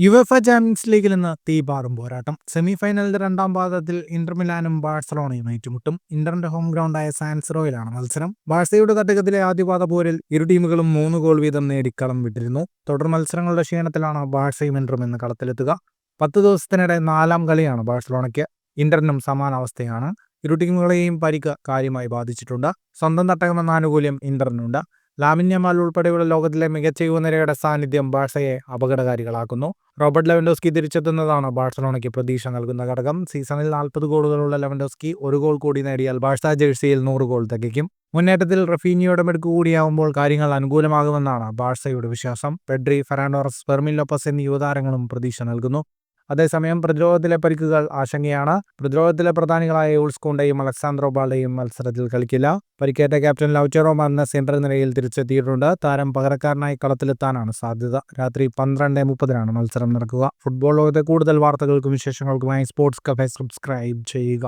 UEFA champions ലീഗിൽ ഇന്ന് തീപാറും പോരാട്ടം. സെമിഫൈനലിന്റെ രണ്ടാം പാദത്തിൽ ഇന്റർ മിലാനും ബാഴ്സലോണയും ഏറ്റുമുട്ടും. ഇന്ററിന്റെ ഹോം ഗ്രൗണ്ടായ സാൻസിറോയിലാണ് മത്സരം. ബാഴ്സയുടെ തട്ടകത്തിലെ ആദ്യപാദ പോരിൽ ഇരു ടീമുകളും 3 ഗോൾ വീതം നേടി കളം വിട്ടിരുന്നു. തുടർ മത്സരങ്ങളുടെ ക്ഷീണത്തിലാണ് ബാഴ്സയും ഇന്ററും ഇന്ന് കളത്തിലെത്തുക. 10 ദിവസത്തിനിടെ 4ാം കളിയാണ് ബാഴ്സലോണയ്ക്ക്. ഇന്ററിനും സമാന അവസ്ഥയാണ്. ഇരു ടീമുകളെയും പരിക്ക് കാര്യമായി ബാധിച്ചിട്ടുണ്ട്. സ്വന്തം തട്ടകമെന്ന ആനുകൂല്യം ഇന്ററിനുണ്ട്. ലാമിൻ യമാൽ ഉൾപ്പെടെയുള്ള ലോകത്തിലെ മികച്ച യുവനിരയുടെ സാന്നിധ്യം ബാഴ്സയെ അപകടകാരികളാക്കുന്നു. റോബർട്ട് ലെവൻഡോസ്കി തിരിച്ചെത്തുന്നതാണ് ബാഴ്സലോണയ്ക്ക് പ്രതീക്ഷ നൽകുന്ന ഘടകം. സീസണിൽ 40 ഗോളുകളുള്ള ലെവൻഡോസ്കി 1 ഗോൾ കൂടി നേടിയാൽ ബാഴ്സ ജേഴ്സിയിൽ 100 ഗോൾ തികയ്ക്കും. മുന്നേറ്റത്തിൽ റഫീനിയോയുടെ മിടുക്ക് കൂടിയാവുമ്പോൾ കാര്യങ്ങൾ അനുകൂലമാകുമെന്നാണ് ബാഴ്സയുടെ വിശ്വാസം. Pedri, Ferran Torres, Fermin Lopez എന്നീ യുവതാരങ്ങളും പ്രതീക്ഷ നൽകുന്നു. അതേസമയം പ്രതിരോധത്തിലെ പരിക്കുകൾ ആശങ്കയാണ്. പ്രതിരോധത്തിലെ പ്രധാനികളായ യൂൾസ് കുണ്ടയും അലക്സാന്ദ്രോ ബാൾഡയും മത്സരത്തിൽ കളിക്കില്ല. പരിക്കേറ്റ ക്യാപ്റ്റൻ ലൗറ്ററോ മാർട്ടിനസ് സെൻട്രൽ നിരയിൽ തിരിച്ചെത്തിയിട്ടുണ്ട്. താരം പകരക്കാരനായി കളത്തിലെത്താനാണ് സാധ്യത. രാത്രി 12:30 മത്സരം നടക്കുക. ഫുട്ബോൾ ലോകത്തെ കൂടുതൽ വാർത്തകൾക്കും വിശേഷങ്ങൾക്കുമായി സ്പോർട്സ് കഫേ സബ്സ്ക്രൈബ് ചെയ്യുക.